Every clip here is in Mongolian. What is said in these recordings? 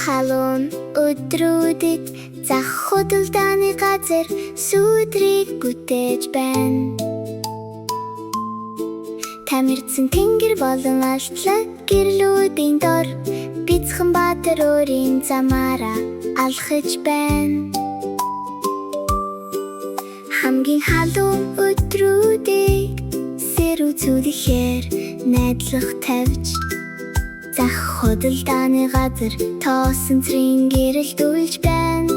халуун өдрүүдэд зах худалдааны газар сүдрийг бүтээж байна. Тамирчин тэнгэр болон алтлаг гэрлүүдийн дор бяцхан баатар өөрийн замаараа алхаж байна. Хамгийн халуун өдрүүдийг сэр үзүүлэхээр найдлага тавьж зах худалдааны газар тоосон цэрийн гэрэлтүүлж байна.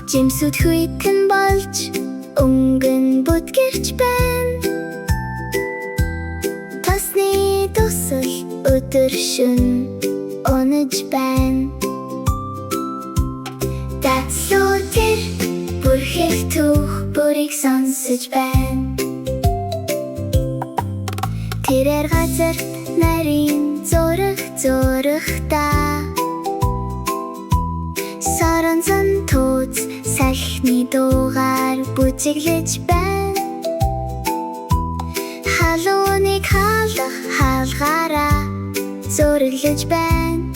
Жимсүүд хүйтэн болж өнгөн бүтгэрч байна. Тосны тусал өдөр шөнө унаж байна. Дадлуудэр бүрхэх түүх бүрийг сонсож байна. Тэрээр газар нарийн зурагтаа соронзон тууз салхины дуугаар бүжиглэж байна. Халууныг хаалгах хаалгаараа зураглаж байна.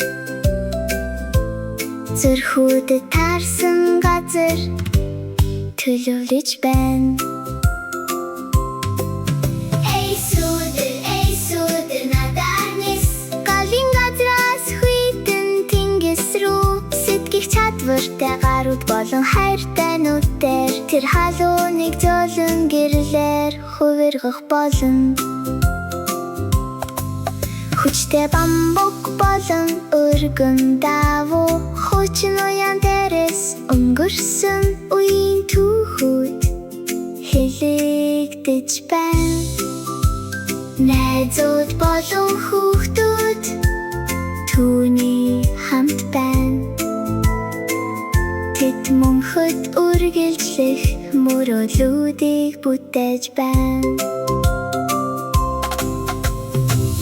Зүрхүүдэд таарсан газар төлөвлөж байна. Чадвартай гарууд болон хайртай нүдээр тэр халууныг зөөлөн гэрлээр хувиргах болно. Хүчтэй бамбук болон өргөн давуу хуучин уян дээрээс өнгөрсөн үеийн түүхүүд хэлэгдэж байна. Найзууд болон хүүхдүүд түүний хамт байна. Тэд мөнхөд үргэлжлэх мөрөөлүүдийг бүтээж байна.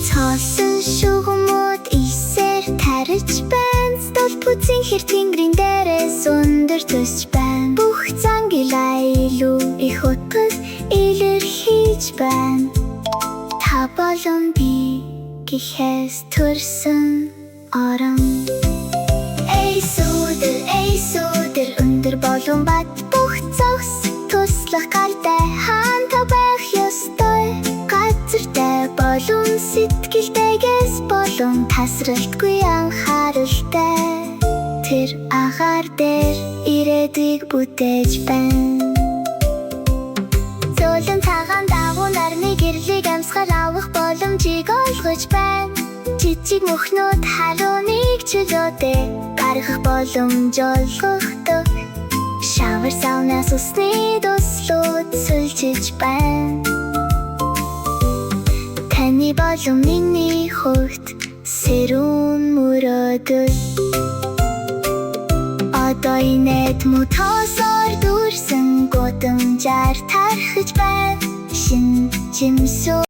Цоосон шугамуд исээр тарж байна. Стол бүзийн хэр тэнгэрийн дээрээс өндөр төсч байна. Бүх зангилаа илүү их утгад илэрхийлж байна. Та болон би гэхээс төрсөн орон. Эйсүүдэр өндөр болон бат бүх зогс туслах галтай хаанта байх ёстой. Газартай болон сэтгэлтэйгээс болон тасралтгүй анхааралтай тэр агаар дээр ирээдүйг бүтээж байна. Зөөлөн цагаан дагуу нарны гэрлийг амсгал авах боломжийг олгож байна. Жижиг мөхнүүд халууныг чөлөөтэй гаргах боломж олгодог. Шавар саунаас усны дуслууд сүлжиж байна. Таны болон миний хувьд сэрүүн мөрөөдөл. Одоо инээд мутосоор дүрсэн гудамжаар тархаж байна. Шин жимсүү